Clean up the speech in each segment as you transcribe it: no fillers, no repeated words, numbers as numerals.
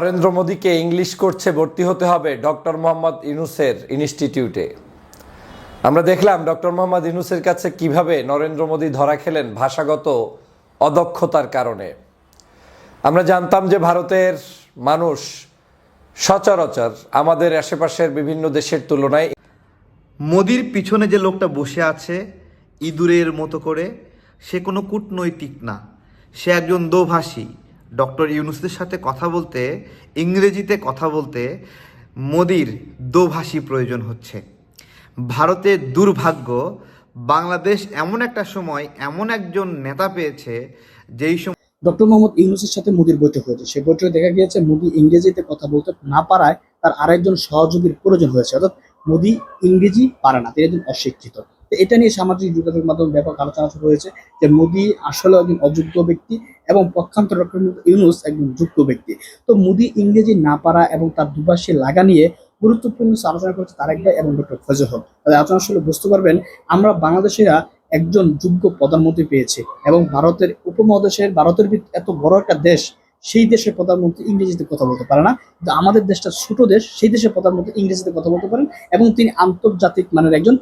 নরেন্দ্র মোদীকে ইংলিশ কোর্সে ভর্তি হতে হবে ডক্টর মোহাম্মদ ইউনূসের ইনস্টিটিউটে। আমরা দেখলাম ডক্টর মোহাম্মদ ইউনূসের কাছে কিভাবে নরেন্দ্র মোদী ধরা খেলেন ভাষাগত অদক্ষতার কারণে। আমরা জানতাম যে ভারতের মানুষ সচরাচর আমাদের আশেপাশের বিভিন্ন দেশের তুলনায় মোদির পিছনে যে লোকটা বসে আছে ইঁদুরের মতো করে, সে কোনো কূটনৈতিক না, সে একজন দোভাষী। ডক্টর ইউনূসের সাথে কথা বলতে, ইংরেজিতে কথা বলতে মোদির দোভাষী প্রয়োজন হচ্ছে। ভারতের দুর্ভাগ্য, বাংলাদেশ এমন একটা সময় এমন একজন নেতা পেয়েছে যেই সময় ডক্টর মোহাম্মদ ইউনূসের সাথে মোদির বৈঠক হয়েছে। সেই বৈঠকে দেখা গিয়েছে মোদি ইংরেজিতে কথা বলতে না পারায় তার আরেকজন সহযোগীর প্রয়োজন হয়েছে, অর্থাৎ মোদি ইংরেজি পারে না, তিনি একজন অশিক্ষিত। তো এটা নিয়ে সামাজিক যোগাযোগের মাধ্যমে ব্যাপক আলোচনা শুরু হয়েছে যে মোদি আসলে একজন অযোগ্য ব্যক্তি এবং পক্ষান্তর ডক্টর ইউনূস একজন যোগ্য ব্যক্তি। তো মোদি ইংরেজি না পারা এবং তার দুভাষী লাগা নিয়ে গুরুত্বপূর্ণ আলোচনা করেছে তারেক ভাই এবং ডক্টর ফজল হক। তাদের আলোচনা শুনলে বুঝতে পারবেন আমরা বাংলাদেশিরা একজন যোগ্য প্রধানমন্ত্রী পেয়েছে এবং ভারতের উপমহাদেশের ভারতের এত বড় একটা দেশ, সেই দেশের প্রধানমন্ত্রী ইংরেজিতে কথা বলতে পারে না, কিন্তু আমাদের দেশটা ছোট দেশ, সেই দেশের প্রধানমন্ত্রী ইংরেজিতে কথা বলতে পারেন এবং তিনি আন্তর্জাতিক মানের একজন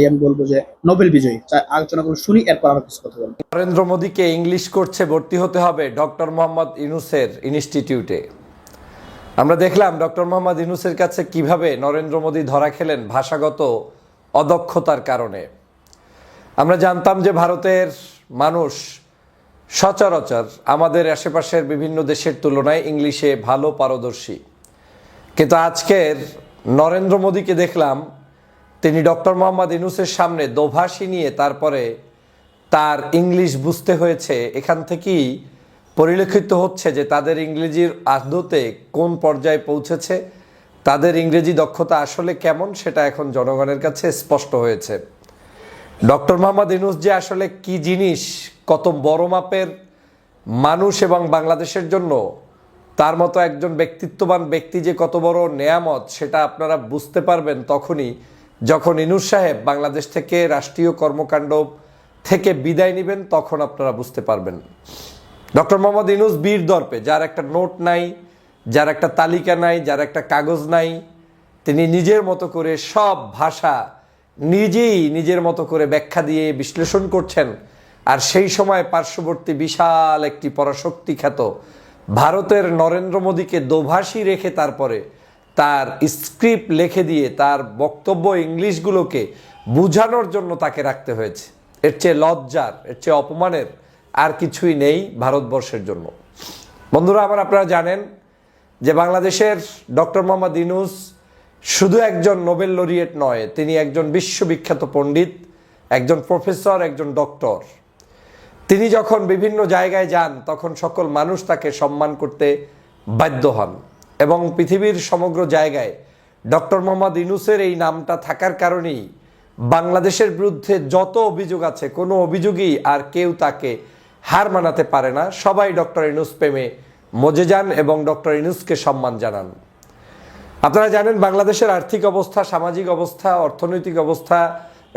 আমি বলবো যে নোবেল বিজয়ী। আলোচনা করে শুনি, এরপর আরো কিছু কথা বলবো। নরেন্দ্র মোদীকে ইংলিশ কোর্সে ভর্তি হতে হবে ডক্টর মোহাম্মদ ইউনূসের ইনস্টিটিউটে। আমরা দেখলাম ডক্টর মোহাম্মদ ইউনূসের কাছে কিভাবে নরেন্দ্র মোদী ধরা খেলেন ভাষাগত অদক্ষতার কারণে। আমরা জানতাম যে ভারতের মানুষ সচরাচর আমাদের আশেপাশের বিভিন্ন দেশের তুলনায় ইংলিশে ভালো পারদর্শী, কিন্তু আজকের নরেন্দ্র মোদীকে দেখলাম তিনি ডক্টর মোহাম্মদ ইউনূসের সামনে দোভাষী নিয়ে তারপরে তার ইংলিশ বুঝতে হয়েছে। এখান থেকেই পরিলক্ষিত হচ্ছে যে তাদের ইংরেজির আদতে কোন পর্যায়ে পৌঁছেছে, তাদের ইংরেজি দক্ষতা আসলে কেমন, সেটা এখন জনগণের কাছে স্পষ্ট হয়েছে। ডক্টর মোহাম্মদ ইউনূস যে আসলে কি জিনিস, কত বড় মাপের মানুষ এবং বাংলাদেশের জন্য তার মতো একজন ব্যক্তিত্ববান ব্যক্তি যে কত বড় নেয়ামত, সেটা আপনারা বুঝতে পারবেন তখনই যখন ইউনূস সাহেব বাংলাদেশ থেকে রাষ্ট্রীয় কর্মকাণ্ড থেকে বিদায় নেবেন, তখন আপনারা বুঝতে পারবেন। ডক্টর মোহাম্মদ ইউনূস বীর দর্পে, যার একটা নোট নাই, যার একটা তালিকা নাই, যার একটা কাগজ নাই, তিনি নিজের মতো করে সব ভাষা নিজেই নিজের মতো করে ব্যাখ্যা দিয়ে বিশ্লেষণ করছেন। আর সেই সময় পার্শ্ববর্তী বিশাল একটি পরাশক্তি খ্যাত ভারতের নরেন্দ্র মোদীকে দোভাষী রেখে তারপরে তার স্ক্রিপ্ট লিখে দিয়ে তার বক্তব্য ইংলিশগুলোকে বুঝানোর জন্য তাকে রাখতে হয়েছে। এর চেয়ে লজ্জার, এর চেয়ে অপমানের আর কিছুই নেই ভারতবর্ষের জন্য। বন্ধুরা আমার, আপনারা জানেন যে বাংলাদেশের ডক্টর মোহাম্মদ ইউনূস শুধু একজন নোবেল লরিয়েট নয়, তিনি একজন বিশ্ববিখ্যাত পণ্ডিত, একজন প্রফেসর, একজন ডক্টর। তিনি যখন বিভিন্ন জায়গায় যান তখন সকল মানুষ তাকে সম্মান করতে বাধ্য হন এবং পৃথিবীর সমগ্র জায়গায় ডক্টর মোহাম্মদ ইউনূসের এই নামটা থাকার কারণেই বাংলাদেশের বিরুদ্ধে যত অভিযোগ আছে, কোনো অভিযোগই আর কেউ তাকে হার মানাতে পারে না। সবাই ডক্টর ইউনূস প্রেমে মজে যান এবং ডক্টর ইউনূসকে সম্মান জানান। আপনারা জানেন বাংলাদেশের আর্থিক অবস্থা, সামাজিক অবস্থা, অর্থনৈতিক অবস্থা,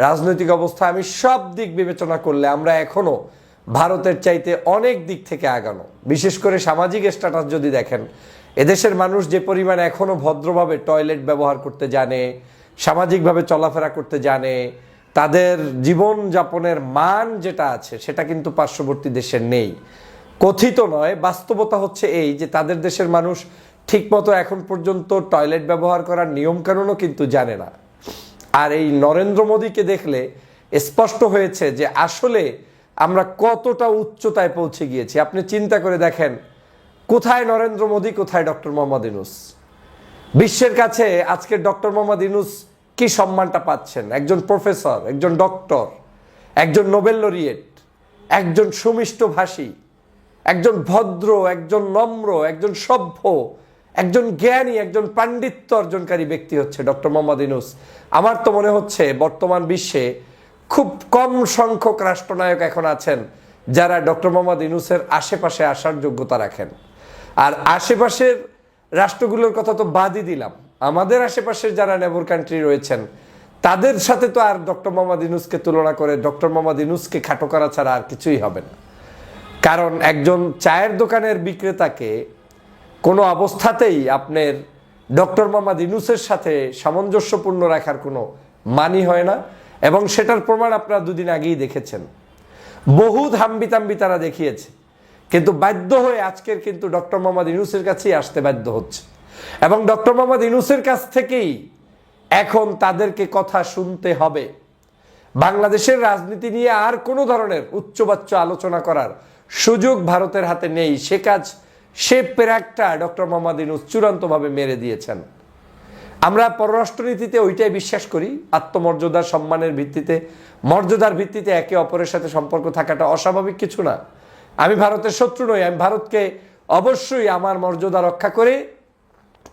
রাজনৈতিক অবস্থা, আমি সব দিক বিবেচনা করলে আমরা এখনও ভারতের চাইতে অনেক দিক থেকে আগানো। বিশেষ করে সামাজিক স্ট্যাটাস যদি দেখেন, এদেশের মানুষ যে পরিমাণ এখনও ভদ্রভাবে টয়লেট ব্যবহার করতে জানে, সামাজিকভাবে চলাফেরা করতে জানে, তাদের জীবনযাপনের মান যেটা আছে সেটা কিন্তু পার্শ্ববর্তী দেশের নেই। কথিত নয়, বাস্তবতা হচ্ছে এই যে তাদের দেশের মানুষ ঠিকমতো এখন পর্যন্ত টয়লেট ব্যবহার করার নিয়মকানুনও কিন্তু জানে না। আর এই নরেন্দ্র মোদীকে দেখলে স্পষ্ট হয়েছে যে আসলে আমরা কতটা উচ্চতায় পৌঁছে গিয়েছি। আপনি চিন্তা করে দেখেন, কোথায় নরেন্দ্র মোদী, কোথায় ডক্টর মোহাম্মদ ইউনূস। বিশ্বের কাছে আজকে ডক্টর মোহাম্মদ ইউনূস কি সম্মানটা পাচ্ছেন, একজন প্রফেসর, একজন ডক্টর, একজন নোবেল লরিয়েট, একজন সুমিষ্ট ভাষী, একজন ভদ্র, একজন নম্র, একজন সভ্য, একজন জ্ঞানী, একজন পাণ্ডিত্য অর্জনকারী ব্যক্তি হচ্ছে ডক্টর মোহাম্মদ ইউনূস। আমার তো মনে হচ্ছে বর্তমান বিশ্বে খুব কম সংখ্যক রাষ্ট্রনায়ক এখন আছেন যারা ডক্টর মোহাম্মদ ইউনূসের আশেপাশে আসার যোগ্যতা রাখেন। আর আশেপাশের রাষ্ট্রগুলোর কথা তো বাদই দিলাম, আমাদের আশেপাশের যারা নেবর কান্ট্রি রয়েছেন তাদের সাথে তো আর ডক্টর মোহাম্মদ ইউনূসকে তুলনা করে ডক্টর মোহাম্মদ ইউনূসকে খাটো করা ছাড়া আর কিছুই হবে না। কারণ একজন চায়ের দোকানের বিক্রেতাকে কোনো অবস্থাতেই আপনার ডক্টর মোহাম্মদ ইউনূসের সাথে সামঞ্জস্যপূর্ণ রাখার কোনো মানি হয় না, এবং সেটার প্রমাণ আপনারা দুদিন আগেই দেখেছেন। বহু ধাম্বিতাম্বি তারা দেখিয়েছে, কিন্তু বাধ্য হয়ে আজকের কিন্তু ডক্টর মোহাম্মদ ইউনূসের কাছেই আসতে বাধ্য হচ্ছে, এবং ডক্টর মোহাম্মদ ইউনূসের কাছ থেকেই এখন তাদেরকে কথা শুনতে হবে। বাংলাদেশের রাজনীতি নিয়ে আর কোনো ধরনের উচ্চবাচ্য আলোচনা করার সুযোগ ভারতের হাতে নেই। সে পেরাকটা ডক্টর মোহাম্মদ ইউনূস চূড়ান্তভাবে মেরে দিয়েছেন। আমরা পররাষ্ট্রনীতিতে ওইটাই বিশ্বাস করি, আত্মমর্যাদার সম্মানের ভিত্তিতে, মর্যাদার ভিত্তিতে একে অপরের সাথে সম্পর্ক থাকাটা অস্বাভাবিক কিছু না। আমি ভারতের শত্রু নই, আমি ভারতকে অবশ্যই আমার মর্যাদা রক্ষা করে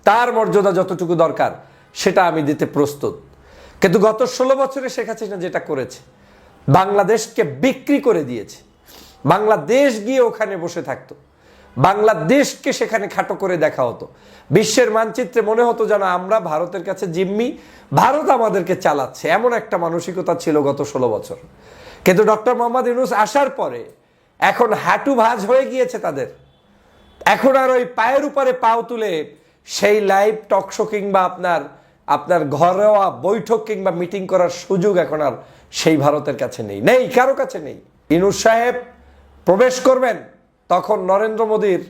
তার মর্যাদা যতটুকু দরকার সেটা আমি দিতে প্রস্তুত। কিন্তু গত 16 বছরে শেখ হাসিনা যেটা করেছে, বাংলাদেশকে বিক্রি করে দিয়েছে। বাংলাদেশ গিয়ে ওখানে বসে থাকতো, বাংলাদেশকে সেখানে খাটো করে দেখা হতো। বিশ্বের মানচিত্রে মনে হতো যেন আমরা ভারতের কাছে জিম্মি, ভারত আমাদেরকে চালাচ্ছে, এমন একটা মানসিকতা ছিল গত 16 বছর। কিন্তু ডক্টর মোহাম্মদ ইউনূস আসার পরে এখন হাঁটু ভাঁজ হয়ে গিয়েছে তাদের। এখন আর ওই পায়ের উপরে পাও তুলে সেই লাইভ টকশো কিংবা আপনার ঘরোয়া বৈঠক কিংবা মিটিং করার সুযোগ এখন আর সেই ভারতের কাছে নেই, কারো কাছে নেই। ইউনূস সাহেব প্রবেশ করবেন, তখন নরেন্দ্র মোদীর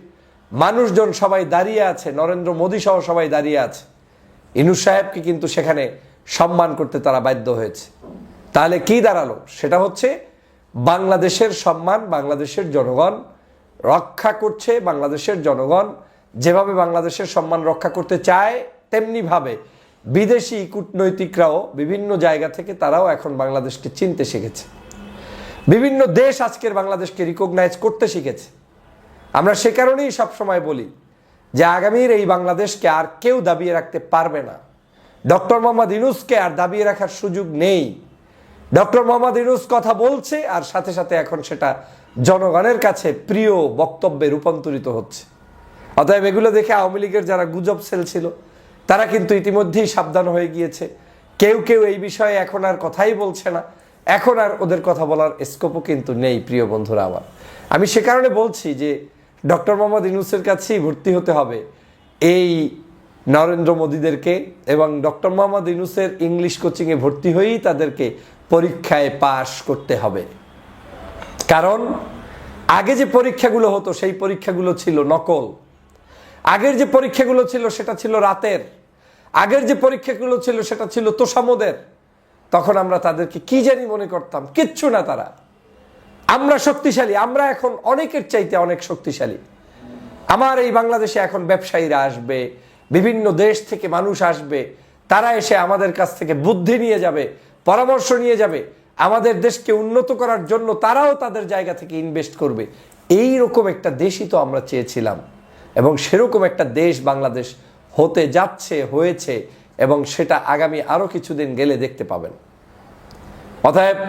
মানুষজন সবাই দাঁড়িয়ে আছে, নরেন্দ্র মোদী সহ সবাই দাঁড়িয়ে আছে। ইউনূস সাহেবকে কিন্তু সেখানে সম্মান করতে তারা বাধ্য হয়েছে। তাহলে কি দাঁড়ালো? সেটা হচ্ছে বাংলাদেশের সম্মান বাংলাদেশের জনগণ রক্ষা করছে। বাংলাদেশের জনগণ যেভাবে বাংলাদেশের সম্মান রক্ষা করতে চায়, তেমনিভাবে বিদেশি কূটনৈতিকরাও বিভিন্ন জায়গা থেকে তারাও এখন বাংলাদেশকে চিনতে শিখেছে। বিভিন্ন দেশ আজকের বাংলাদেশকে রিকগনাইজ করতে শিখেছে। আমরা সে কারণেই সবসময় বলি যে আগামীর এই বাংলাদেশকে আর কেউ দাবিয়ে রাখতে পারবে না। ডক্টর মোহাম্মদ ইউনূসকে আর দাবিয়ে রাখার সুযোগ নেই। ডক্টর মোহাম্মদ ইউনূস কথা বলছে, আর সাথে সাথে এখন সেটা জনগণের কাছে প্রিয় বক্তব্যে রূপান্তরিত হচ্ছে। অতএব এগুলো দেখে আওয়ামী লীগের যারা গুজব সেল ছিল তারা কিন্তু ইতিমধ্যেই সাবধান হয়ে গিয়েছে। কেউ এই বিষয়ে এখন আর কথাই বলছে না, এখন আর ওদের কথা বলার স্কোপও কিন্তু নেই। প্রিয় বন্ধুরা আমার, আমি সে কারণে বলছি যে ডক্টর মোহাম্মদ ইউনূসের কাছেই ভর্তি হতে হবে এই নরেন্দ্র মোদীদেরকে, এবং ডক্টর মোহাম্মদ ইউনূসের ইংলিশ কোচিংয়ে ভর্তি হয়েই তাদেরকে পরীক্ষায় পাশ করতে হবে। কারণ আগে যে পরীক্ষাগুলো হতো সেই পরীক্ষাগুলো ছিল নকল। আগের যে পরীক্ষাগুলো ছিল সেটা ছিল রাতের। আগের যে পরীক্ষাগুলো ছিল সেটা ছিল তোষামোদের। তখন আমরা তাদেরকে কি জানি মনে করতাম, কিচ্ছু না তারা। আমরা শক্তিশালী, আমরা এখন অনেকের চাইতে অনেক শক্তিশালী। আমার এই বাংলাদেশে এখন ব্যবসায়ীরা আসবে, বিভিন্ন দেশ থেকে মানুষ আসবে, তারা এসে আমাদের কাছ থেকে বুদ্ধি নিয়ে যাবে, পরামর্শ নিয়ে যাবে, আমাদের দেশকে উন্নত করার জন্য তারাও তাদের জায়গা থেকে ইনভেস্ট করবে। এই রকম একটা দেশই তো আমরা চেয়েছিলাম, এবং সেরকম একটা দেশ বাংলাদেশ হতে যাচ্ছে, হয়েছে, এবং সেটা আগামী আরো কিছুদিন গেলে দেখতে পাবেন। অতএব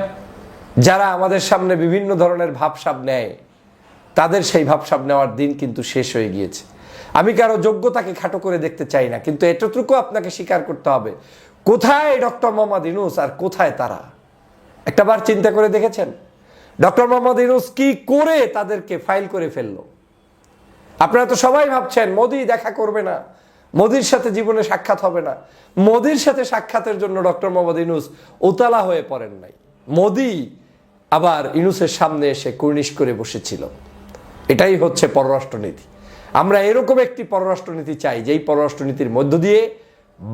যারা আমাদের সামনে বিভিন্ন ধরনের ভাবসাব নেয়, তাদের সেই ভাবসাব নেওয়ার দিন কিন্তু শেষ হয়ে গিয়েছে। আমি কারো যোগ্যতাকে খাটো করে দেখতে চাই না, কিন্তু এতটুকু আপনাকে স্বীকার করতে হবে, কোথায় ডক্টর মোহাম্মদ ইউনূস আর কোথায় তারা। একটাবার চিন্তা করে দেখেছেন ডক্টর মোহাম্মদ ইউনূস কি করে তাদেরকে ফাইল করে ফেললো? আপনারা তো সবাই ভাবছেন মোদী দেখা করবে না, মোদীর সাথে জীবনে সাক্ষাৎ হবে না। মোদীর সাথে সাক্ষাতের জন্য ডক্টর মোহাম্মদ ইউনূস উতলা হয়ে পড়েন নাই। মোদী আবার ইউনূসের সামনে এসে কুর্নিশ করে বসেছিল। এটাই হচ্ছে পররাষ্ট্রনীতি। আমরা এরকম একটি পররাষ্ট্রনীতি চাই, যেই পররাষ্ট্রনীতির মধ্য দিয়ে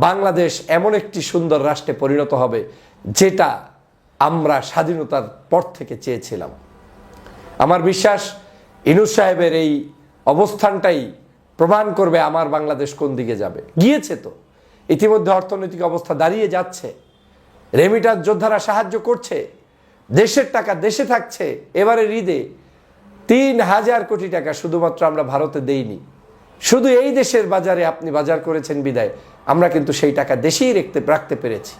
বাংলাদেশ এমন একটি সুন্দর রাষ্ট্রে পরিণত হবে যেটা আমরা স্বাধীনতার পর থেকে চেয়েছিলাম। আমার বিশ্বাস ইউনূস সাহেবের এই অবস্থানটাই প্রমাণ করবে আমার বাংলাদেশ কোন দিকে যাবে। গিয়েছে তো, ইতিমধ্যে অর্থনৈতিক অবস্থা দাঁড়িয়ে যাচ্ছে, রেমিটার যোদ্ধারা সাহায্য করছে, দেশের টাকা দেশে থাকছে। এবারে ঈদে ৩,০০০ কোটি টাকা শুধুমাত্র আমরা ভারতে দেইনি, শুধু এই দেশের বাজারে আপনি বাজার করেছেন বিদায় আমরা কিন্তু সেই টাকা দেশেই রাখতে পেরেছি।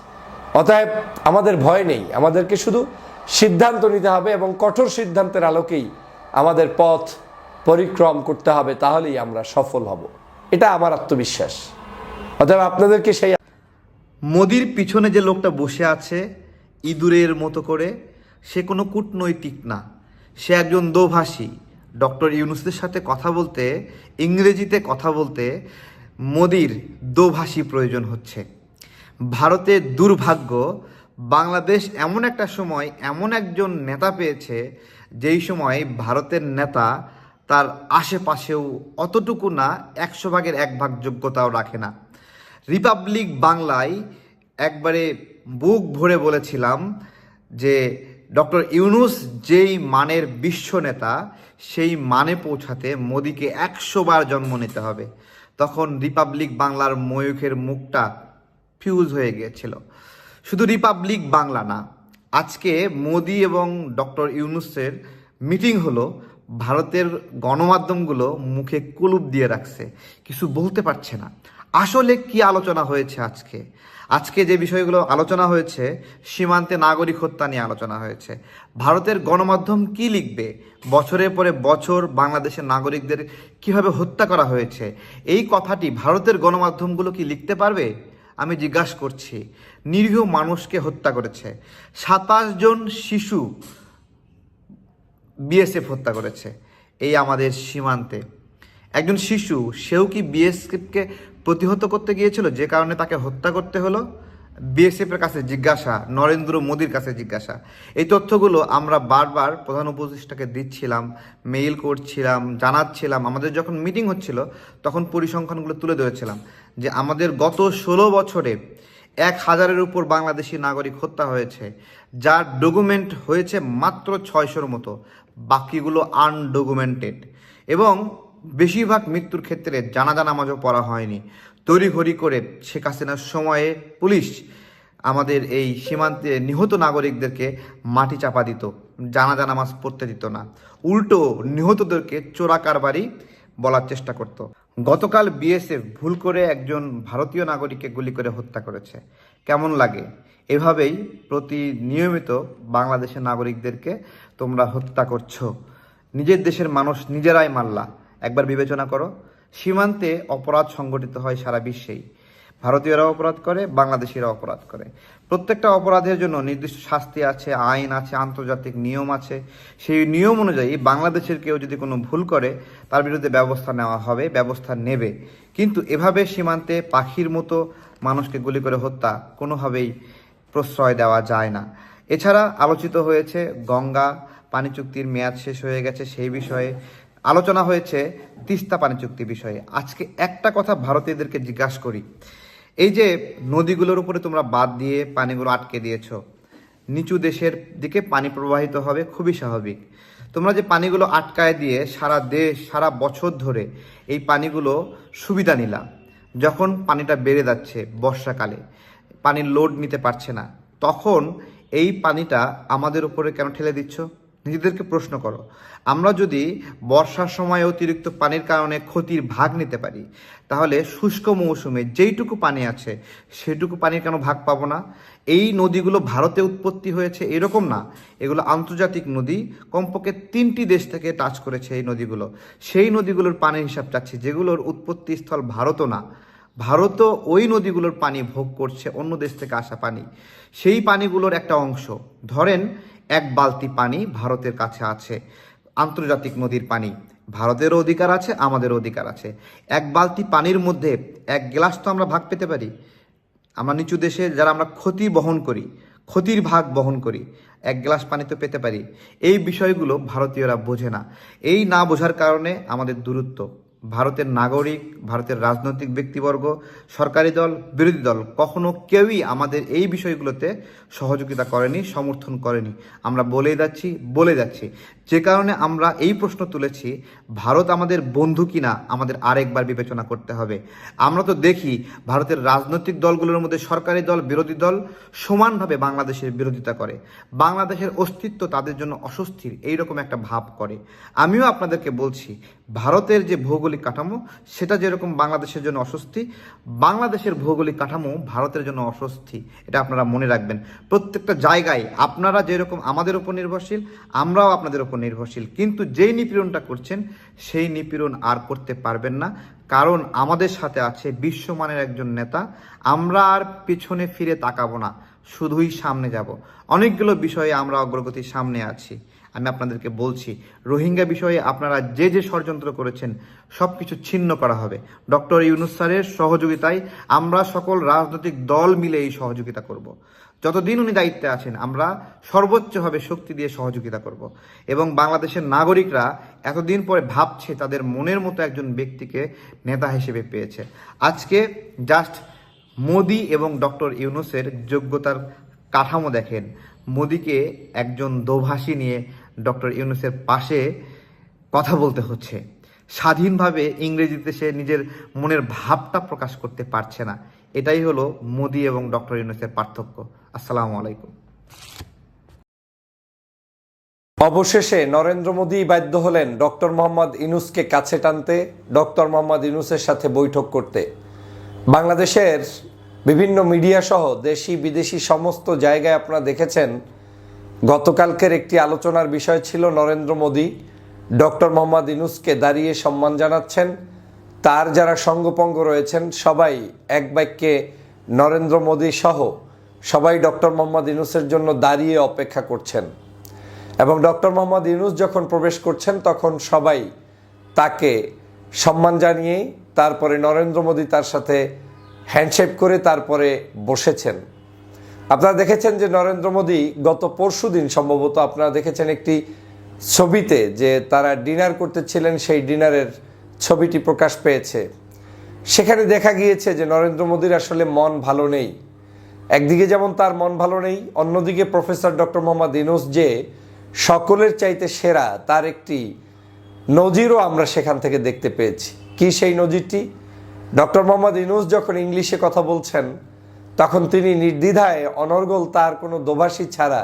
অতএব আমাদের ভয় নেই, আমাদেরকে শুধু সিদ্ধান্ত নিতে হবে, এবং কঠোর সিদ্ধান্তের আলোকেই আমাদের পথ পরিক্রম করতে হবে, তাহলেই আমরা সফল হব। এটা আমার আত্মবিশ্বাস। অতএব আপনাদেরকে সেই মোদির পিছনে যে লোকটা বসে আছে ইঁদুরের মতো করে, সে কোনো কূটনৈতিক না, সে একজন দোভাষী ডক্টর ইউনূসের সাথে কথা বলতে, ইংরেজিতে কথা বলতে মোদির দোভাষী প্রয়োজন হচ্ছে। ভারতের দুর্ভাগ্য, বাংলাদেশ এমন একটা সময় এমন একজন নেতা পেয়েছে যেই সময় ভারতের নেতা তার আশেপাশেও অতটুকু না 100 ভাগের 1 ভাগ যোগ্যতাও রাখে না। রিপাবলিক বাংলায় একবারে বুক ভরে বলেছিলাম যে ডক্টর ইউনূস যেই মানের বিশ্ব নেতা, সেই মানে পৌঁছাতে মোদিকে 100 বার জন্ম নিতে হবে। তখন রিপাবলিক বাংলার ময়ূখের মুখটা ফিউজ হয়ে গিয়েছিল। শুধু রিপাবলিক বাংলা না, আজকে মোদি এবং ডক্টর ইউনূসের মিটিং হলো, ভারতের গণমাধ্যমগুলো মুখে কুলুপ দিয়ে রাখছে, কিছু বলতে পারছে না। আসলে কি আলোচনা হয়েছে আজকে যে বিষয়গুলো আলোচনা হয়েছে, সীমান্তে নাগরিক হত্যা নিয়ে আলোচনা হয়েছে। ভারতের গণমাধ্যম কি লিখবে? বছরের পরে বছর বাংলাদেশের নাগরিকদের কিভাবে হত্যা করা হয়েছে, এই কথাটি ভারতের গণমাধ্যমগুলো কি লিখতে পারবে? আমি জিজ্ঞাসা করছি। নিরীহ মানুষকে হত্যা করেছে, 27 জন শিশু বিএসএফ হত্যা করেছে এই আমাদের সীমান্তে। একজন শিশু, সেও কি বিএসএফকে প্রতিহত করতে গিয়েছিল, যে কারণে তাকে হত্যা করতে হলো? বিএসএফের কাছে জিজ্ঞাসা, নরেন্দ্র মোদির কাছে জিজ্ঞাসা। এই তথ্যগুলো আমরা বারবার প্রধান উপদেষ্টাকে দিচ্ছিলাম, মেইল করছিলাম, জানাচ্ছিলাম। আমাদের যখন মিটিং হচ্ছিল তখন পরিসংখ্যানগুলো তুলে ধরেছিলাম যে আমাদের গত 16 বছরে 1000-এর উপর বাংলাদেশি নাগরিক হত্যা হয়েছে, যার ডকুমেন্ট হয়েছে মাত্র 600-র মতো, বাকিগুলো আনডকুমেন্টেড। এবং বেশিরভাগ মৃত্যুর ক্ষেত্রে জানাজা নামাজও পড়া হয়নি। তড়িঘড়ি করে শেখ হাসিনার সময়ে পুলিশ আমাদের এই সীমান্তে নিহত নাগরিকদেরকে মাটি চাপা দিত, জানাজা নামাজ পড়তে দিত না, উল্টো নিহতদেরকে চোরাকারবারি বলার চেষ্টা করত। গতকাল বিএসএফ ভুল করে একজন ভারতীয় নাগরিককে গুলি করে হত্যা করেছে। কেমন লাগে? এভাবেই নিয়মিত বাংলাদেশের নাগরিকদেরকে তোমরা হত্যা করছো। নিজের দেশের মানুষ নিজেরাই মারলা। একবার বিবেচনা করো। সীমান্তে অপরাধ সংগঠিত হয় সারা বিশ্বেই। ভারতীয়রা অপরাধ করে, বাংলাদেশিরা অপরাধ করে। প্রত্যেকটা অপরাধের জন্য নির্দিষ্ট শাস্তি আছে, আইন আছে, আন্তর্জাতিক নিয়ম আছে। সেই নিয়ম অনুযায়ী বাংলাদেশের কেউ যদি কোনো ভুল করে, তার বিরুদ্ধে ব্যবস্থা নেওয়া হবে, ব্যবস্থা নেবে। কিন্তু এভাবে সীমান্তে পাখির মতো মানুষকে গুলি করে হত্যা কোনোভাবেই প্রশ্রয় দেওয়া যায় না। এছাড়া আলোচিত হয়েছে গঙ্গা পানি চুক্তির মেয়াদ শেষ হয়ে গেছে, সেই বিষয়ে আলোচনা হয়েছে, তিস্তা পানি চুক্তি বিষয়ে। আজকে একটা কথা ভারতীয়দেরকে জিজ্ঞাসা করি, এই যে নদীগুলোর উপরে তোমরা বাঁধ দিয়ে পানিগুলো আটকে দিয়েছো, নিচু দেশের দিকে পানি প্রবাহিত হবে, খুবই স্বাভাবিক। তোমরা যে পানিগুলো আটকায় দিয়ে সারা দেশ সারা বছর ধরে এই পানিগুলো সুবিধা নিলা, যখন পানিটা বেড়ে যাচ্ছে বর্ষাকালে, পানির লোড নিতে পারছে না, তখন এই পানিটা আমাদের উপরে কেন ঠেলে দিচ্ছ? নিজেদেরকে প্রশ্ন করো। আমরা যদি বর্ষার সময় অতিরিক্ত পানির কারণে ক্ষতির ভাগ নিতে পারি, তাহলে শুষ্ক মৌসুমে যেইটুকু পানি আছে সেটুকু পানির কেন ভাগ পাবো না? এই নদীগুলো ভারতে উৎপত্তি হয়েছে এরকম না, এগুলো আন্তর্জাতিক নদী। কমপক্ষে 3টি দেশ থেকে টাচ করেছে এই নদীগুলো। সেই নদীগুলোর পানির হিসাব চাচ্ছি, যেগুলোর উৎপত্তি স্থল ভারতও না। ভারতও ওই নদীগুলোর পানি ভোগ করছে, অন্য দেশ থেকে আসা পানি। সেই পানিগুলোর একটা অংশ, ধরেন 1 বালতি পানি ভারতের কাছে আছে, আন্তর্জাতিক নদীর পানি। ভারতেরও অধিকার আছে, আমাদেরও অধিকার আছে। 1 বালতি পানির মধ্যে 1 গ্লাস তো আমরা ভাগ পেতে পারি। আমরা নিচু দেশে যারা আমরা ক্ষতি বহন করি, ক্ষতির ভাগ বহন করি, 1 গ্লাস পানি তো পেতে পারি। এই বিষয়গুলো ভারতীয়রা বোঝে না। এই না বোঝার কারণে আমাদের দূরত্ব। ভারতের নাগরিক, ভারতের রাজনৈতিক ব্যক্তিবর্গ, সরকারি দল, বিরোধী দল কখনো কেউই আমাদের এই বিষয়গুলোতে সহযোগিতা করেনি, সমর্থন করেনি। আমরা বলে যাচ্ছি। যে কারণে আমরা এই প্রশ্ন তুলেছি, ভারত আমাদের বন্ধু কিনা আমাদের আরেকবার বিবেচনা করতে হবে। আমরা তো দেখি ভারতের রাজনৈতিক দলগুলোর মধ্যে সরকারি দল, বিরোধী দল সমানভাবে বাংলাদেশের বিরোধিতা করে। বাংলাদেশের অস্তিত্ব তাদের জন্য অস্বস্তির এইরকম একটা ভাব করে। আমিও আপনাদেরকে বলছি, ভারতের যে ভৌগোলিক কাঠামো সেটা যেরকম বাংলাদেশের জন্য অস্বস্তি, বাংলাদেশের ভৌগোলিক কাঠামো ভারতের জন্য অস্বস্তি। এটা আপনারা মনে রাখবেন। প্রত্যেকটা জায়গায় আপনারা যেরকম আমাদের উপর নির্ভরশীল, আমরাও আপনাদের উপর নির্ভরশীল। কিন্তু যেই নিপীড়নটা করছেন সেই নিপীড়ন আর করতে পারবেন না, কারণ আমাদের সাথে আছে বিশ্বমানের একজন নেতা। আমরা আর পিছনে ফিরে তাকাবো না, শুধুই সামনে যাব। অনেকগুলো বিষয়ে আমরা অগ্রগতির সামনে আছি। আমি আপনাদেরকে বলছি, রোহিঙ্গা বিষয়ে আপনারা যে যে ষড়যন্ত্র করেছেন সব কিছু ছিন্ন করা হবে। ডক্টর ইউনূস স্যারের সহযোগিতায় আমরা সকল রাজনৈতিক দল মিলে এই সহযোগিতা করব। যতদিন উনি দায়িত্বে আছেন আমরা সর্বোচ্চভাবে শক্তি দিয়ে সহযোগিতা করব। এবং বাংলাদেশের নাগরিকরা এতদিন পরে ভাবছে তাদের মনের মতো একজন ব্যক্তিকে নেতা হিসেবে পেয়েছে। আজকে জাস্ট মোদি এবং ডক্টর ইউনূসের যোগ্যতার কাঠামো দেখেন। মোদিকে একজন দোভাষী নিয়ে ডক্টর ইউনূসের পাশে কথা বলতে হচ্ছে। স্বাধীনভাবে ইংরেজিতে সে নিজের মনের ভাবটা প্রকাশ করতে পারছে না। এটাই হলো মোদি এবং ডক্টর ইউনূসের পার্থক্য। আসসালামু আলাইকুম। অবশেষে নরেন্দ্র মোদী বাধ্য হলেন ডক্টর মোহাম্মদ ইউনূসকে কাছে টানতে, ডক্টর মোহাম্মদ ইউনূসের সাথে বৈঠক করতে। বাংলাদেশের বিভিন্ন মিডিয়া সহ দেশি বিদেশি সমস্ত জায়গায় আপনারা দেখেছেন গতকালকের একটি আলোচনার বিষয় ছিল নরেন্দ্র মোদী ডক্টর মোহাম্মদ ইউনূসকে দাঁড়িয়ে সম্মান জানাচ্ছেন। তার যারা সঙ্গপঙ্গ রয়েছেন সবাই এক বাক্যে নরেন্দ্র মোদী সহ সবাই ডক্টর মোহাম্মদ ইউনূসের জন্য দাঁড়িয়ে অপেক্ষা করছেন। এবং ডক্টর মোহাম্মদ ইউনূস যখন প্রবেশ করছেন তখন সবাই তাকে সম্মান জানিয়ে তারপরে নরেন্দ্র মোদী তার সাথে হ্যান্ডশেক করে তারপরে বসেছেন। আপনারা দেখেছেন যে নরেন্দ্র মোদী গত পরশুদিন সম্ভবত আপনারা দেখেছেন একটি ছবিতে যে তারা ডিনার করতেছিলেন, সেই ডিনারের ছবিটি প্রকাশ পেয়েছে। সেখানে দেখা গিয়েছে যে নরেন্দ্র মোদীর আসলে মন ভালো নেই। একদিকে যেমন তার মন ভালো নেই, অন্যদিকে প্রফেসর ডক্টর মোহাম্মদ ইউনূস যে সকলের চাইতে সেরা তার একটি নজিরও আমরা সেখান থেকে দেখতে পেয়েছি। কি সেই নজিরটি? ডক্টর মোহাম্মদ ইউনূস যখন ইংলিশে কথা বলছেন তখন তিনি নির্দ্বিধায় অনর্গল, তার কোনো দোভাষী ছাড়া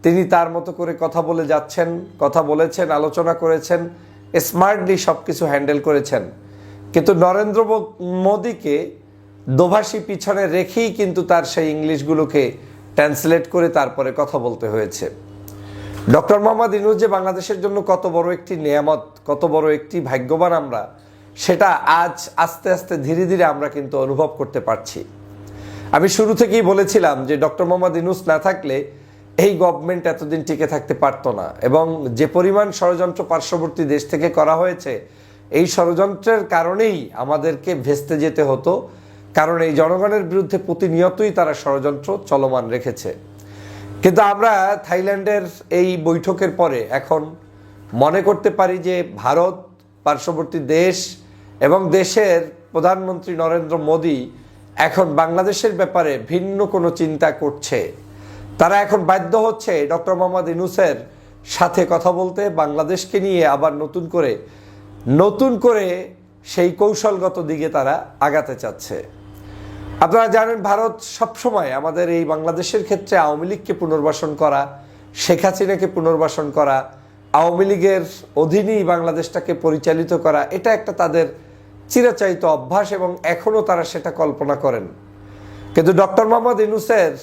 তিনি তার মতো করে কথা বলে যাচ্ছেন, কথা বলেছেন, আলোচনা করেছেন, স্মার্টলি সব কিছু হ্যান্ডেল করেছেন। কিন্তু নরেন্দ্র মোদীকে দোভাষী পিছনে রেখেই কিন্তু তার সেই ইংলিশগুলোকে ট্রান্সলেট করে তারপরে কথা বলতে হয়েছে। ডক্টর মোহাম্মদ ইউনূস যে বাংলাদেশের জন্য কত বড় একটি নেয়ামত, কত বড় একটি ভাগ্যবান আমরা, সেটা আজ আস্তে আস্তে ধীরে ধীরে আমরা কিন্তু অনুভব করতে পারছি। আমি শুরু থেকেই বলেছিলাম যে ডক্টর মোহাম্মদ ইউনূস না থাকলে এই গভর্নমেন্ট এতদিন টিকে থাকতে পারতো না। এবং যে পরিমাণ ষড়যন্ত্র পার্শ্ববর্তী দেশ থেকে করা হয়েছে, এই ষড়যন্ত্রের কারণেই আমাদেরকে ভেস্তে যেতে হতো, কারণ এই জনগণের বিরুদ্ধে প্রতিনিয়তই তারা ষড়যন্ত্র চলমান রেখেছে। কিন্তু আমরা থাইল্যান্ডের এই বৈঠকের পরে এখন মনে করতে পারি যে ভারত, পার্শ্ববর্তী দেশ এবং দেশের প্রধানমন্ত্রী নরেন্দ্র মোদী এখন বাংলাদেশের ব্যাপারে ভিন্ন কোনো চিন্তা করছে। তারা এখন বাধ্য হচ্ছে ডক্টর মোহাম্মদ ইউনূসের সাথে কথা বলতে, বাংলাদেশকে নিয়ে আবার নতুন করে সেই কৌশলগত দিকে তারা আগাতে চাচ্ছে। আপনারা জানেন ভারত সবসময় আমাদের এই বাংলাদেশের ক্ষেত্রে আওয়ামী লীগকে পুনর্বাসন করা, শেখ হাসিনাকে পুনর্বাসন করা, আওয়ামী লীগের অধীনেই বাংলাদেশটাকে পরিচালিত করা, এটা একটা তাদের চিরাচরিত অভ্যাস এবং এখনও তারা সেটা কল্পনা করেন। কিন্তু ডক্টর মোহাম্মদ ইউনূসের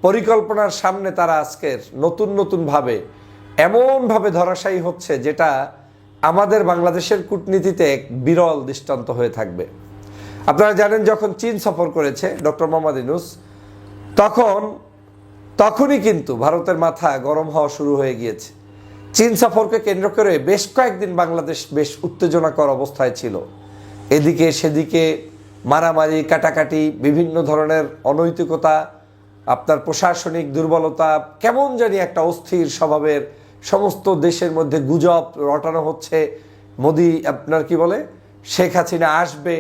পরিকল্পনার সামনে তারা আজকের নতুনভাবে এমনভাবে ধরাশায়ী হচ্ছে যেটা আমাদের বাংলাদেশের কূটনীতিতে এক বিরল দৃষ্টান্ত হয়ে থাকবে। আপনারা জানেন যখন চীন সফর করেছে ডক্টর মোহাম্মদ ইউনূস তখনই কিন্তু ভারতের মাথা গরম হওয়া শুরু হয়ে গিয়েছে। চীন সফরকে কেন্দ্র করে বেশ কয়েকদিন বাংলাদেশ বেশ উত্তেজনাকর অবস্থায় ছিল। এদিকে সেদিকে মারামারি, কাটাকাটি, বিভিন্ন ধরনের অনৈতিকতা, আপনার প্রশাসনিক দুর্বলতা, কেমন জানি একটা অস্থির স্বভাবের সমস্ত দেশের মধ্যে গুজব রটানো হচ্ছে। মোদি আপনার কি বলে শেখ হাসিনা আসবে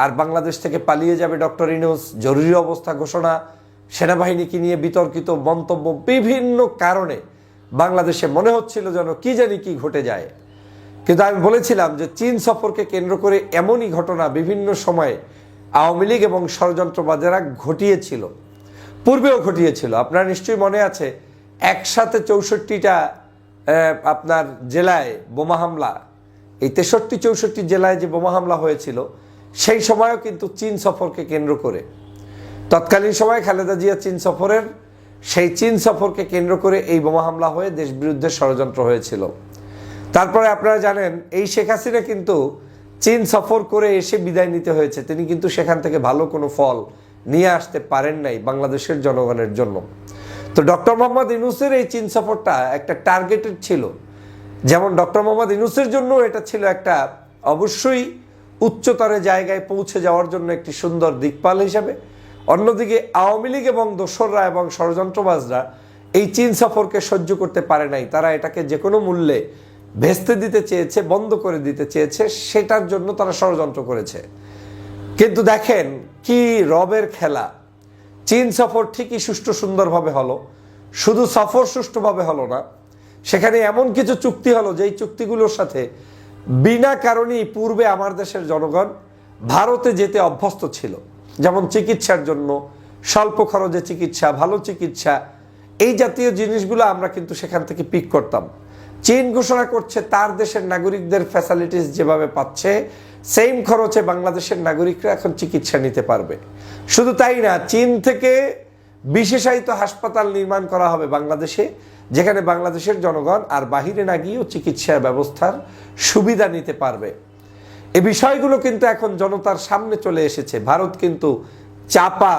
আর বাংলাদেশ থেকে পালিয়ে যাবে ডক্টর ইউনূস, জরুরি অবস্থা ঘোষণা, সেনাবাহিনীকে নিয়ে বিতর্কিত মন্তব্য, বিভিন্ন কারণে বাংলাদেশে মনে হচ্ছিল যেন কি জানি কি ঘটে যায়। কিন্তু আমি বলেছিলাম যে চীন সফরকে কেন্দ্র করে এমনই ঘটনা বিভিন্ন সময়ে আওয়ামী লীগ এবং ষড়যন্ত্রবাদেরা ঘটিয়েছিল, পূর্বেও ঘটিয়েছিল। আপনার নিশ্চয়ই মনে আছে একসাথে 64টা আপনার জেলায় বোমা হামলা, এই 63-64 জেলায় যে বোমা হামলা হয়েছিল সেই সময়ও কিন্তু চীন সফরকে কেন্দ্র করে, তৎকালীন সময় খালেদা জিয়া সেই চীন সফরকে কেন্দ্র করে এই বোমা হামলা হয়ে দেশ বিরুদ্ধে ষড়যন্ত্র হয়েছিল। তারপরে আপনারা জানেন এই শেখ হাসিনা কিন্তু চীন সফর করে এসে বিদায় নিতে হয়েছে, তিনি কিন্তু সেখান থেকে ভালো কোনো ফল নিয়ে আসতে পারেন নাই বাংলাদেশের জনগণের জন্য। তো ডক্টর মোহাম্মদ ইউনূসের এই চীন সফরটা একটা টার্গেটেড ছিল, যেমন ডক্টর মোহাম্মদ ইউনূসের জন্য এটা ছিল একটা অবশ্যই উচ্চতর জায়গায় পৌঁছে যাওয়ার জন্য একটি সুন্দর দিকপাল হিসাবে, অন্যদিকে আওয়ামী লীগ এবং দোসররা এবং ষড়যন্ত্রবাজরা এই চীন সফরকে সহ্য করতে পারে নাই, তারা এটাকে যে কোনো মূল্যে ভেস্তে দিতে চেয়েছে, বন্ধ করে দিতে চেয়েছে, সেটার জন্য তারা ষড়যন্ত্র করেছে। কিন্তু দেখেন কি রবের খেলা, চীন সফর ঠিকই সুষ্ঠু সুন্দরভাবে হলো, শুধু সফর সুষ্ঠুভাবে হলো না, সেখানে এমন কিছু চুক্তি হলো যেই চুক্তিগুলোর সাথে বিনা কারণেই পূর্বে আমার দেশের জনগণ ভারতে যেতে অভ্যস্ত ছিল, যেমন চিকিৎসার জন্য স্বল্প খরচে চিকিৎসা, ভালো চিকিৎসা, এই জাতীয় জিনিসগুলো আমরা কিন্তু সেখান থেকে পিক করতাম। চীন ঘোষণা করছে তার দেশের নাগরিকদের ফ্যাসিলিটিস যেভাবে পাচ্ছে সেম খরচে বাংলাদেশের নাগরিকরা এখন চিকিৎসা নিতে পারবে। শুধু তাই না, চীন থেকে বিশেষায়িত হাসপাতাল নির্মাণ করা হবে বাংলাদেশে, যেখানে বাংলাদেশের জনগণ আর বাহিরে না গিয়েও চিকিৎসা ব্যবস্থার সুবিধা নিতে পারবে। এই বিষয়গুলো কিন্তু এখন জনতার সামনে চলে এসেছে। ভারত কিন্তু চাপা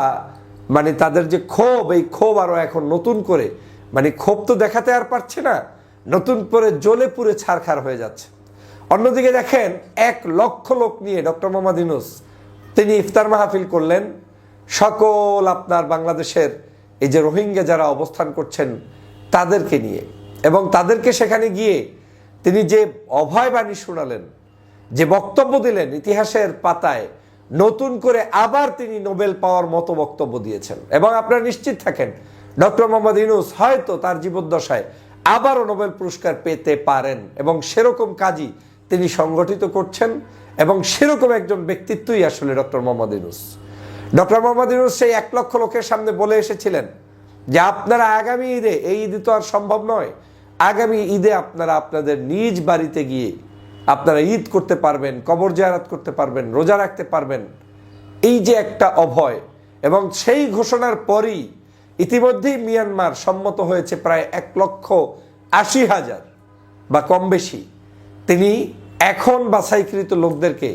মানে তাদের যে ক্ষোভ, এই ক্ষোভ আরো এখন নতুন করে মানে ক্ষোভ তো দেখাতে আর পারছে না, নতুন করে জ্বলে পুড়ে ছারখার হয়ে যাচ্ছে। অন্যদিকে দেখেন 1 লক্ষ লোক নিয়ে ডক্টর মোহাম্মদ ইউনূস তিনি ইফতার মাহফিল করলেন সকল আপনার বাংলাদেশের এই যে রোহিঙ্গা যারা অবস্থান করছেন তাদেরকে নিয়ে, এবং তাদেরকে সেখানে গিয়ে তিনি যে অভয় বাণী শোনালেন, যে বক্তব্য দিলেন, ইতিহাসের পাতায় নতুন করে আবার তিনি নোবেল পাওয়ার মতো বক্তব্য দিয়েছেন। এবং আপনারা নিশ্চিত থাকেন ডক্টর মোহাম্মদ ইউনূস হয়তো তার জীবদ্দশায় আবারও নোবেল পুরস্কার পেতে পারেন, এবং সেরকম কাজই তিনি সংগঠিত করছেন, এবং সেরকম একজন ব্যক্তিত্বই আসলে ডক্টর মোহাম্মদ ইউনূস। ডক্টর মোহাম্মদ ইউনূস সেই 1 লক্ষ লোকের সামনে বলে এসেছিলেন যে আপনারা আগামী ঈদে, এই ঈদে তো আর সম্ভব নয়, আগামী ঈদে আপনারা আপনাদের নিজ বাড়িতে গিয়ে আপনারা ঈদ করতে পারবেন, কবর জিয়ারত করতে পারবেন, রোজা রাখতে পারবেন। এই যে একটা অভয়, এবং সেই ঘোষণার পরই ইতিমধ্যেই মিয়ানমার সম্মত হয়েছে প্রায় 1,80,000 বা কম বেশি তিনি এখন বাছাইকৃত লোকদেরকে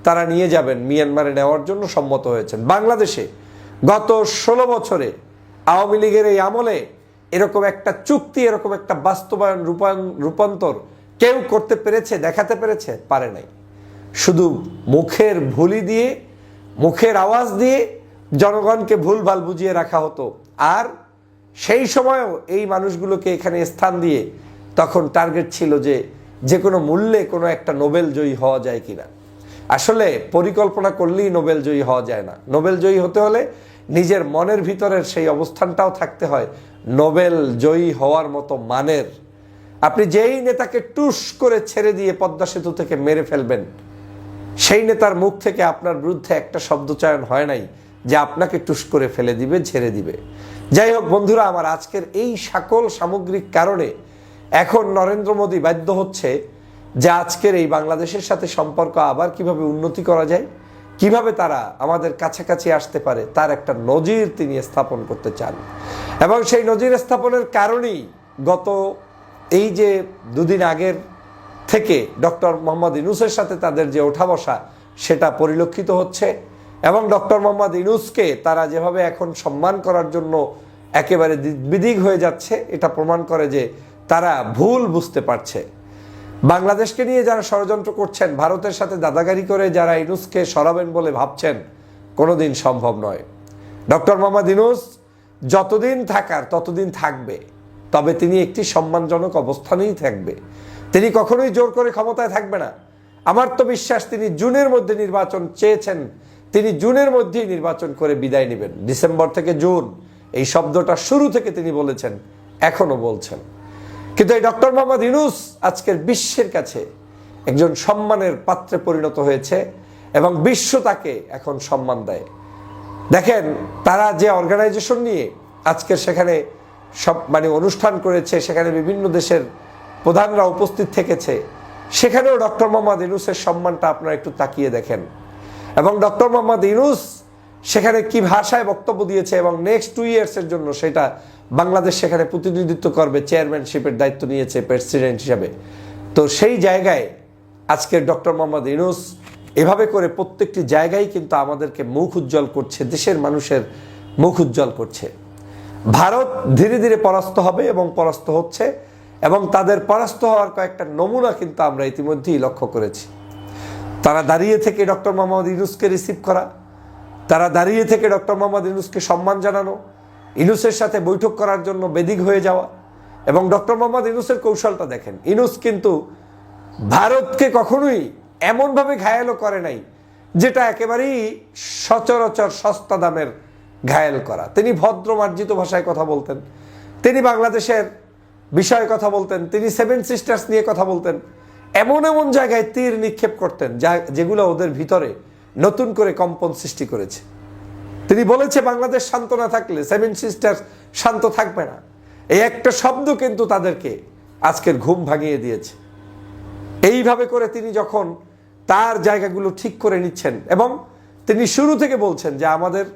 তারা নিয়ে যাবেন মিয়ানমারে নেওয়ার জন্য সম্মত হয়েছেন। বাংলাদেশে গত 16 বছরে আওয়ামী লীগের এই আমলে এরকম একটা চুক্তি, এরকম একটা বাস্তবায়ন রূপান্তর কেউ করতে পেরেছে, দেখাতে পেরেছে? পারে নাই। শুধু মুখের ভুলি দিয়ে, মুখের আওয়াজ দিয়ে জনগণকে ভুলভাল বুঝিয়ে রাখা হতো, আর সেই সময়ও এই মানুষগুলোকে এখানে স্থান দিয়ে তখন টার্গেট ছিল যে যে কোনো মূল্যে কোনো একটা নোবেল জয়ী হওয়া যায় কিনা। আসলে পরিকল্পনা করলেই নোবেল জয়ী হওয়া যায় না। নোবেল জয়ী হতে হলে নিজের মনের ভিতরের সেই অবস্থানটাও থাকতে হয় নোবেল জয়ী হওয়ার মতো মানের। আপনি যেই নেতাকে টুস করে ছেড়ে দিয়ে পদ্মা সেতু থেকে মেরে ফেলবেন, সেই নেতার মুখ থেকে আপনার বিরুদ্ধে একটা শব্দচয়ন হয় নাই যে আপনাকে টুস করে ফেলে দিবে, ছেড়ে দিবে। যাই হোক বন্ধুরা, আমার আজকের এই সকল সামগ্রিক কারণে এখন নরেন্দ্র মোদী বাধ্য হচ্ছে যে আজকের এই বাংলাদেশের সাথে সম্পর্ক আবার কিভাবে উন্নতি করা যায়, কিভাবে তারা আমাদের কাছাকাছি আসতে পারে, তার একটা নজির তিনি স্থাপন করতে চান। এবং সেই নজির স্থাপনের কারণেই গত এই যে 2 দিন আগের থেকে ডক্টর মোহাম্মদ ইউনূসের সাথে তাদের যে ওঠা বসা সেটা পরিলক্ষিত হচ্ছে। এবং ডক্টর মোহাম্মদ ইউনূসকে তারা যেভাবে এখন সম্মান করার জন্য একেবারে বিদিক হয়ে যাচ্ছে, এটা প্রমাণ করে যে তারা ভুল বুঝতে পারছে। বাংলাদেশকে নিয়ে যারা ষড়যন্ত্র করছেন, ভারতের সাথে দাদাগারি করে যারা ইউনূসকে সরাবেন বলে ভাবছেন, কোনোদিন সম্ভব নয়। ডক্টর মোহাম্মদ ইউনূস যতদিন থাকার ততদিন থাকবে, তবে তিনি একটি সম্মানজনক অবস্থানেই থাকবে। তিনি কখনোই জোর করে ক্ষমতায় থাকবে না। আমার তো বিশ্বাস তিনি জুনের মধ্যে নির্বাচন চেয়েছেন, তিনি জুনের মধ্যেই নির্বাচন করে বিদায় নেবেন। ডিসেম্বর থেকে জুন এই শব্দটা শুরু থেকে তিনি বলেছেন, এখনো বলছেন। কিন্তু এই ডক্টর মোহাম্মদ ইউনূস আজকের বিশ্বের কাছে একজন সম্মানের পাত্রে পরিণত হয়েছে, এবং বিশ্ব তাকে এখন সম্মান দেয়। দেখেন তারা যে অর্গানাইজেশন নিয়ে আজকের সেখানে সব অনুষ্ঠান করেছে, সেখানে বিভিন্ন দেশের প্রধানরা উপস্থিত থেকেছে, সেখানেও ডক্টর মোহাম্মদ ইউনূসের সম্মানটা আপনারা একটু তাকিয়ে দেখেন। এবং ডক্টর মোহাম্মদ ইউনূস সেখানে কি ভাষায় বক্তব্য দিয়েছে, এবং নেক্সট 2 ইয়ার্সের জন্য সেটা বাংলাদেশ সেখানে প্রতিনিধিত্ব করবে, চেয়ারম্যানশিপের দায়িত্ব নিয়েছে প্রেসিডেন্ট হিসাবে। তো সেই জায়গায় আজকের ডক্টর মোহাম্মদ ইউনূস এভাবে করে প্রত্যেকটি জায়গায় কিন্তু আমাদেরকে মুখ উজ্জ্বল করছে, দেশের মানুষের মুখ উজ্জ্বল করছে। ভারত ধীরে ধীরে পরাস্ত হবে এবং পরাস্ত হচ্ছে, এবং তাদের পরাস্ত হওয়ার কয়েকটা নমুনা কিন্তু আমরা ইতিমধ্যেই লক্ষ্য করেছি। তারা দাঁড়িয়ে থেকে ডক্টর মোহাম্মদ ইউনূসকে রিসিভ করা, তারা দাঁড়িয়ে থেকে ডক্টর মোহাম্মদ ইউনূসকে সম্মান জানানো, ইউনূসের সাথে বৈঠক করার জন্য বেদিক হয়ে যাওয়া। এবং ডক্টর মোহাম্মদ ইউনূসের কৌশলটা দেখেন, ইউনূস কিন্তু ভারতকে কখনোই এমনভাবে ঘায়েলও করে নাই যেটা একেবারেই সচরাচর সস্তা দামের ঘায়েল করা। তিনি ভদ্র মার্জিত ভাষায় কথা বলতেন, তিনি বাংলাদেশের বিষয়ে কথা বলতেন, তিনি 7 সিস্টার্স নিয়ে কথা বলতেন, এমন এমন জায়গায় তীর নিক্ষেপ করতেন যেগুলো ওদের ভিতরে নতুন করে কম্পন সৃষ্টি করেছে। তিনি বলেছে বাংলাদেশ শান্ত না থাকলে 7 সিস্টার্স শান্ত থাকবে না। এই একটা শব্দ কিন্তু তাদেরকে আজকের ঘুম ভাঙিয়ে দিয়েছে। এইভাবে করে তিনি যখন তার জায়গাগুলো ঠিক করে নিচ্ছেন, এবং তিনি শুরু থেকে বলছেন যে আমাদের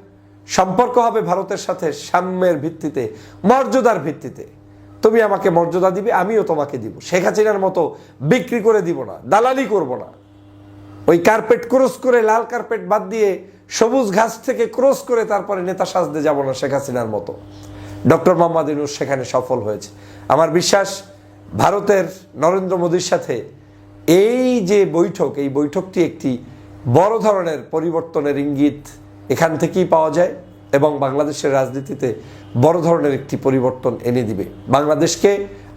সম্পর্ক হবে ভারতের সাথে সাম্যের ভিত্তিতে, মর্যাদার ভিত্তিতে। তুমি আমাকে মর্যাদা দিবে, আমিও তোমাকে দিব। শেখ হাসিনার মতো বিক্রি করে দিব না, দালালি করব না। ওই কার্পেট ক্রস করে, লাল কার্পেট বাদ দিয়ে সবুজ ঘাস থেকে ক্রস করে তারপরে নেতা সাজতে যাব না শেখ হাসিনার মতো। ডক্টর মোহাম্মদ ইউনূস সেখানে সফল হয়েছে। আমার বিশ্বাস ভারতের নরেন্দ্র মোদীর সাথে এই যে বৈঠক, এই বৈঠকটি একটি বড় ধরনের পরিবর্তনের ইঙ্গিত এখান থেকেই পাওয়া যায়, এবং বাংলাদেশের রাজনীতিতে বড় ধরনের একটি পরিবর্তন এনে দিবে। বাংলাদেশকে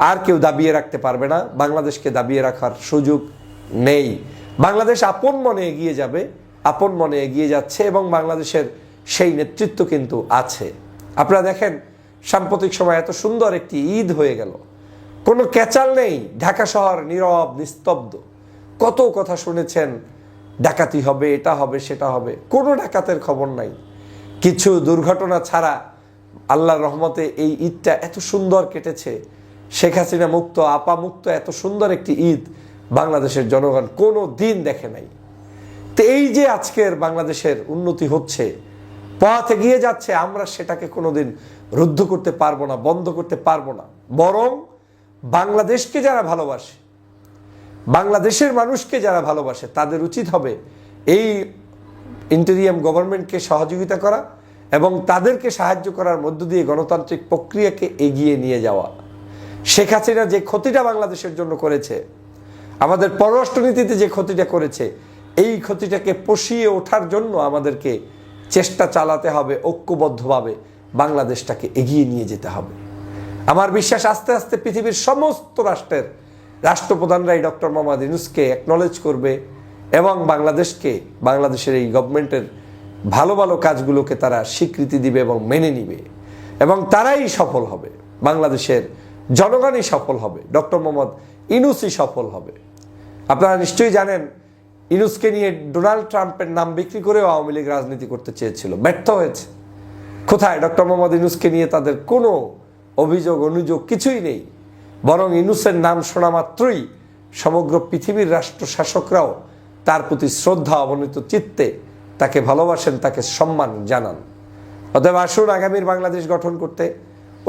আর কেউ দাবিয়ে রাখতে পারবে না, বাংলাদেশকে দাবিয়ে রাখার সুযোগ নেই। বাংলাদেশ আপন মনে এগিয়ে যাবে, আপন মনে এগিয়ে যাচ্ছে, এবং বাংলাদেশের সেই নেতৃত্ব কিন্তু আছে। আপনারা দেখেন সাম্প্রতিক সময় এত সুন্দর একটি ঈদ হয়ে গেল, কোনো ক্যাচাল নেই, ঢাকা শহর নীরব নিস্তব্ধ। কত কথা শুনেছেন, ডাকাতি হবে, এটা হবে, সেটা হবে, কোনো ডাকাতের খবর নাই। কিছু দুর্ঘটনা ছাড়া আল্লাহর রহমতে এই ঈদটা এত সুন্দর কেটেছে। শেখ হাসিনা মুক্ত, আপা মুক্ত এত সুন্দর একটি ঈদ বাংলাদেশের জনগণ কোনো দিন দেখে নাই। তো এই যে আজকের বাংলাদেশের উন্নতি হচ্ছে, পথ এগিয়ে যাচ্ছে, আমরা সেটাকে কোনোদিন রুদ্ধ করতে পারবো না, বন্ধ করতে পারবো না। বরং বাংলাদেশকে যারা ভালোবাসে, বাংলাদেশের মানুষকে যারা ভালোবাসে, তাদের উচিত হবে এই ইন্টেরিয়াম গভর্নমেন্টকে সহযোগিতা করা এবং তাদেরকে সাহায্য করার মধ্য দিয়ে গণতান্ত্রিক প্রক্রিয়াকে এগিয়ে নিয়ে যাওয়া। শেখ হাসিনা যে ক্ষতিটা বাংলাদেশের জন্য করেছে, আমাদের পররাষ্ট্রনীতিতে যে ক্ষতিটা করেছে, এই ক্ষতিটাকে পুষিয়ে ওঠার জন্য আমাদেরকে চেষ্টা চালাতে হবে, ঐক্যবদ্ধভাবে বাংলাদেশটাকে এগিয়ে নিয়ে যেতে হবে। আমার বিশ্বাস আস্তে আস্তে পৃথিবীর সমস্ত রাষ্ট্রের রাষ্ট্রপ্রধানরাই ডক্টর মোহাম্মদ ইউনূসকে অ্যাকনলেজ করবে, এবং বাংলাদেশকে, বাংলাদেশের এই গভর্নমেন্টের ভালো ভালো কাজগুলোকে তারা স্বীকৃতি দিবে এবং মেনে নিবে, এবং তারাই সফল হবে। বাংলাদেশের জনগণই সফল হবে, ডক্টর মোহাম্মদ ইউনূসই সফল হবে। আপনারা নিশ্চয়ই জানেন, ইউনূসকে নিয়ে ডোনাল্ড ট্রাম্পের নাম বিক্রি করেও আওয়ামী লীগ রাজনীতি করতে চেয়েছিল, ব্যর্থ হয়েছে। কোথায়? ডক্টর মোহাম্মদ ইউনূসকে নিয়ে তাদের কোনো অভিযোগ অনুযোগ কিছুই নেই, বরং ইউনূসের নাম শোনা মাত্রই সমগ্র পৃথিবীর রাষ্ট্র শাসকরাও তার প্রতি শ্রদ্ধা অবনীত চিত্তে তাকে ভালোবাসেন, তাকে সম্মান জানান। অতএব আসুন আগামীর বাংলাদেশ গঠন করতে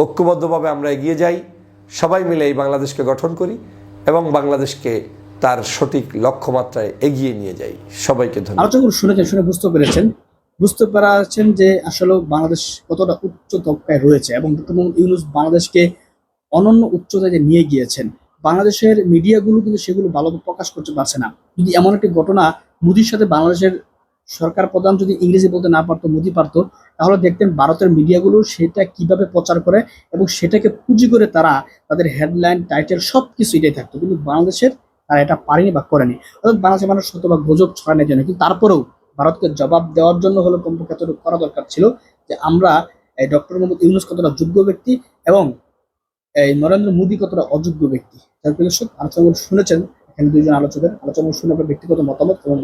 ঐক্যবদ্ধভাবে আমরা এগিয়ে যাই, সবাই মিলে এই বাংলাদেশকে গঠন করি এবং বাংলাদেশকে তার সঠিক লক্ষ্যমাত্রায় এগিয়ে নিয়ে যাই। সবাইকে ধন্যবাদ। আলোচনা শুনেছেন, শুনে বুঝতে পেরেছেন যে আসলে বাংলাদেশ কতটা উচ্চ তবকায় রয়েছে, এবং ডক্টর মোহাম্মদ ইউনূস বাংলাদেশকে অনন্য উচ্চতায় নিয়ে গিয়েছেন। বাংলাদেশের মিডিয়াগুলো কিন্তু সেগুলো ভালোভাবে প্রকাশ করতে পারছে না। যদি এমন একটি ঘটনা মোদির সাথে বাংলাদেশের সরকার প্রধান যদি ইংরেজি বলতে না পারতো, মোদি পারতো, তাহলে দেখতেন ভারতের মিডিয়াগুলো সেটা কিভাবে প্রচার করে এবং সেটাকে পুঁজি করে তারা তাদের হেডলাইন, টাইটেল সবকিছু এটাই থাকতো। কিন্তু বাংলাদেশের তারা এটা পারেনি বা করেনি। অর্থাৎ বাংলাদেশের মানুষ শতভাগ গুজব ছড়ানোর জন্য, কিন্তু তারপরেও ভারতকে জবাব দেওয়ার জন্য হলো কমপক্ষে এতটুকু করা দরকার ছিল যে আমরা ডক্টর মোহাম্মদ ইউনূস কতটা যোগ্য ব্যক্তি এবং এই নরেন্দ্র মোদী কতটা অযোগ্য ব্যক্তি। যার দর্শক আলোচনাগুলো শুনেছেন, এখানে দুইজন আলোচনা শুনে ব্যক্তিগত মতামত এবং